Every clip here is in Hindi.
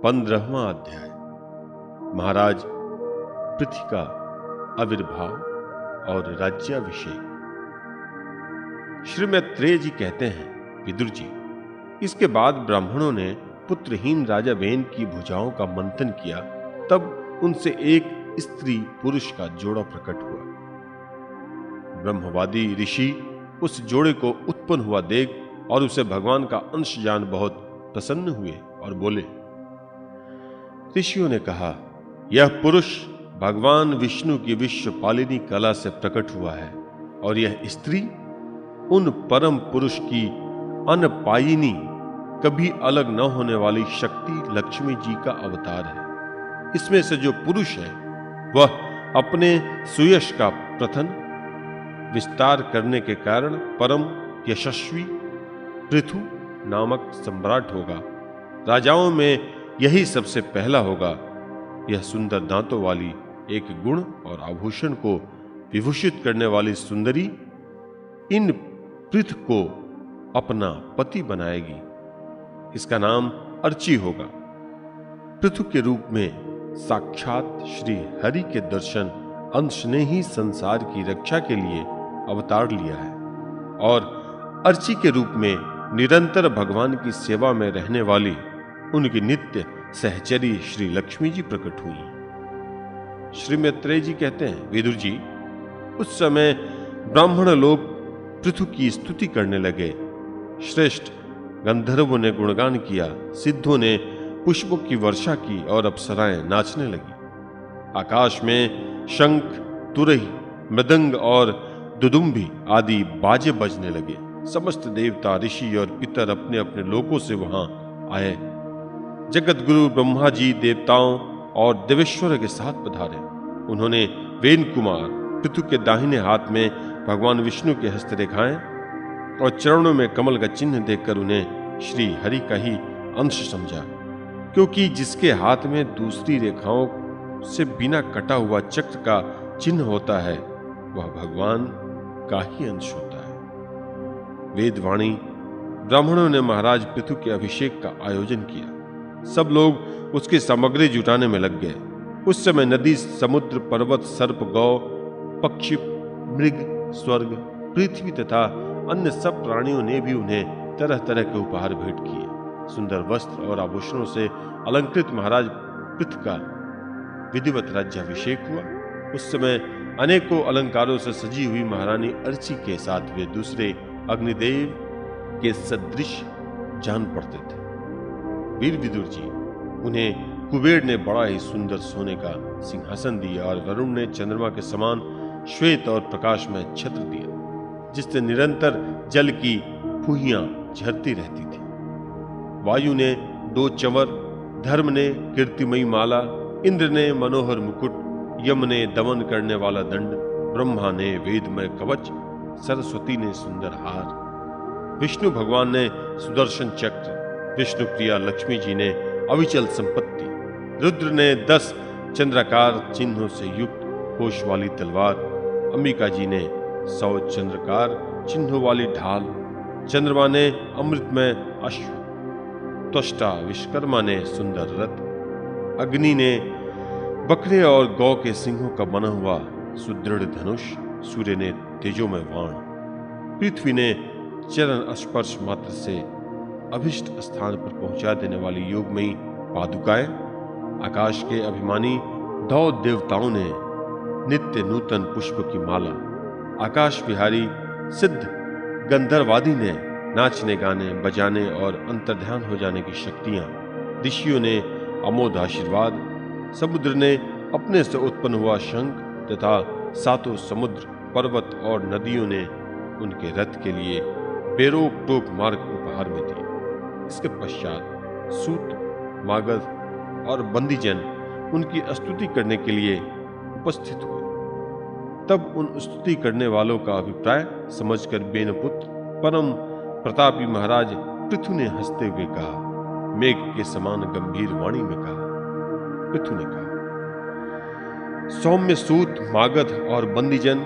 15वां अध्याय। महाराज पृथ्वी का आविर्भाव और राज्याभिषेक। श्री मैत्रेय जी कहते हैं, विदुर जी, इसके बाद ब्राह्मणों ने पुत्रहीन राजा बेन की भुजाओं का मंथन किया। तब उनसे एक स्त्री पुरुष का जोड़ा प्रकट हुआ। ब्रह्मवादी ऋषि उस जोड़े को उत्पन्न हुआ देख और उसे भगवान का अंश जान बहुत प्रसन्न हुए और बोले। ऋषियों ने कहा, यह पुरुष भगवान विष्णु की विश्वपालिनी कला से प्रकट हुआ है और यह स्त्री उन परम पुरुष की अनपायिनी, कभी अलग न होने वाली शक्ति लक्ष्मी जी का अवतार है। इसमें से जो पुरुष है वह अपने सुयश का प्रथन विस्तार करने के कारण परम यशस्वी पृथु नामक सम्राट होगा। राजाओं में यही सबसे पहला होगा। यह सुंदर दांतों वाली, एक गुण और आभूषण को विभूषित करने वाली सुंदरी इन पृथु को अपना पति बनाएगी। इसका नाम अर्ची होगा। पृथु के रूप में साक्षात श्री हरि के दर्शन अंश ने ही संसार की रक्षा के लिए अवतार लिया है और अर्ची के रूप में निरंतर भगवान की सेवा में रहने वाली उनकी नित्य सहचरी श्री लक्ष्मी जी प्रकट हुई। श्री मैत्रेय जी कहते हैं, विदुर जी, उस समय ब्राह्मण लोग पृथु की स्तुति करने लगे। श्रेष्ठ गंधर्वों ने गुणगान किया, सिद्धों ने पुष्पों की वर्षा की और अप्सराएं नाचने लगी। आकाश में शंख, तुरही, मृदंग और दुदुम्भी आदि बाजे बजने लगे। समस्त देवता, ऋषि और पितर अपने अपने लोकों से वहां आए। जगत गुरु ब्रह्मा जी देवताओं और देवेश्वर के साथ पधारे। उन्होंने वेन कुमार पृथु के दाहिने हाथ में भगवान विष्णु के हस्तरेखाएं और चरणों में कमल का चिन्ह देखकर उन्हें श्री हरि का ही अंश समझा, क्योंकि जिसके हाथ में दूसरी रेखाओं से बिना कटा हुआ चक्र का चिन्ह होता है वह भगवान का ही अंश होता है। वेदवाणी ब्राह्मणों ने महाराज पृथु के अभिषेक का आयोजन किया। सब लोग उसकी सामग्री जुटाने में लग गए। उस समय नदी, समुद्र, पर्वत, सर्प, गौ, पक्षी, मृग, स्वर्ग, पृथ्वी तथा अन्य सब प्राणियों ने भी उन्हें तरह तरह के उपहार भेंट किए। सुंदर वस्त्र और आभूषणों से अलंकृत महाराज पृथु का विधिवत राज्याभिषेक हुआ। उस समय अनेकों अलंकारों से सजी हुई महारानी अर्ची के साथ वे दूसरे अग्निदेव के सदृश जान पड़ते थे। वीर विदुर जी, उन्हें कुबेर ने बड़ा ही सुंदर सोने का सिंहासन दिया और वरुण ने चंद्रमा के समान श्वेत और प्रकाश में छत्र दिया, जिससे निरंतर जल की फुहियां झरती रहती थी। वायु ने 2 चंवर, धर्म ने कीर्तिमयी माला, इंद्र ने मनोहर मुकुट, यम ने दमन करने वाला दंड, ब्रह्मा ने वेदमय कवच, सरस्वती ने सुंदर हार, विष्णु भगवान ने सुदर्शन चक्र, विष्णु प्रिया लक्ष्मी जी ने अविचल संपत्ति, रुद्र ने 10 चंद्राकार चिन्हों से युक्त कोश वाली तलवार, अंबिका जी ने 100 चंद्रकार चिन्हों वाली ढाल, चंद्रमा ने अमृतमय अश्व, त्वष्टा विश्वकर्मा ने सुंदर रथ, अग्नि ने बकरे और गौ के सिंहों का बना हुआ सुदृढ़ धनुष, सूर्य ने तेजोमय बाण, पृथ्वी ने चरण स्पर्श मात्र से अभिष्ट स्थान पर पहुंचा देने वाली योगमयी पादुकाएं, आकाश के अभिमानी 2 देवताओं ने नित्य नूतन पुष्प की माला, आकाश विहारी सिद्ध गंधर्वादी ने नाचने, गाने, बजाने और अंतर्ध्यान हो जाने की शक्तियां, ऋषियों ने अमोघ आशीर्वाद, समुद्र ने अपने से उत्पन्न हुआ शंख तथा 7 समुद्र, पर्वत और नदियों ने उनके रथ के लिए बेरोक टोक मार्ग उपहार में दिए। इसके पश्चात सूत, मागध और बंदीजन उनकी स्तुति करने के लिए उपस्थित हुए। तब उन स्तुति करने वालों का अभिप्राय समझकर बेनपुत्र परम प्रतापी महाराज पृथु ने हंसते हुए कहा, मेघ के समान गंभीर वाणी में कहा। पृथु ने कहा, सौम्य सूत, मागध और बंदीजन,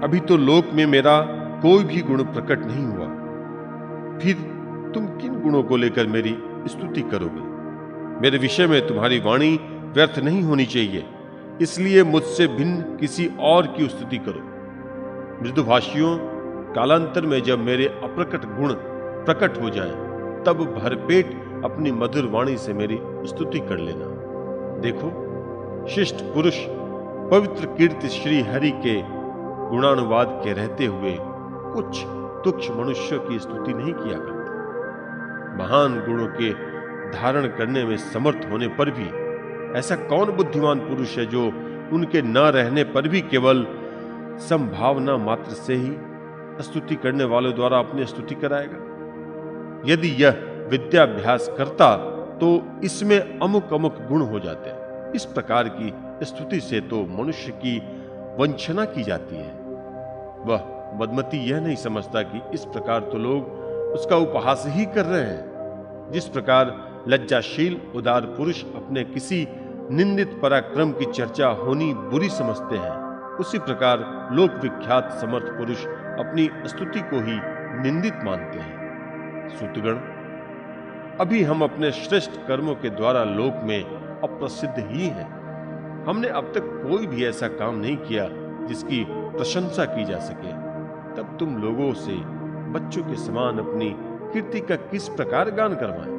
अभी तो लोक में मेरा कोई भी गुण प्रकट नहीं हुआ, फिर तुम किन गुणों को लेकर मेरी स्तुति करोगे? मेरे विषय में तुम्हारी वाणी व्यर्थ नहीं होनी चाहिए, इसलिए मुझसे भिन्न किसी और की स्तुति करो। मृदुभाषियों, कालांतर में जब मेरे अप्रकट गुण प्रकट हो जाएं, तब भरपेट अपनी मधुर वाणी से मेरी स्तुति कर लेना। देखो, शिष्ट पुरुष पवित्र कीर्ति श्री हरि के गुणानुवाद के रहते हुए कुछ तुच्छ मनुष्यों की स्तुति नहीं किया करते। महान गुणों के धारण करने में समर्थ होने पर भी ऐसा कौन बुद्धिमान पुरुष है जो उनके न रहने पर भी केवल संभावना मात्र से ही स्तुति करने वालों द्वारा अपनी स्तुति कराएगा? यदि यह विद्याभ्यास करता तो इसमें अमुक अमुक गुण हो जाते। इस प्रकार की स्तुति से तो मनुष्य की वंचना की जाती है। वह मदमती यह नहीं समझता कि इस प्रकार तो लोग उसका उपहास ही कर रहे हैं। जिस प्रकार लज्जाशील उदार पुरुष अपने किसी निंदित पराक्रम की चर्चा होनी बुरी समझते हैं, उसी प्रकार लोक विख्यात समर्थ पुरुष अपनी स्तुति को ही निंदित मानते हैं। सूतगण, अभी हम अपने श्रेष्ठ कर्मों के द्वारा लोक में अप्रसिद्ध ही हैं। हमने अब तक कोई भी ऐसा काम नहीं किया जिसकी प्रशंसा की जा सके। तब तुम लोगों से बच्चों के समान अपनी कीर्ति का किस प्रकार गान करवाएं?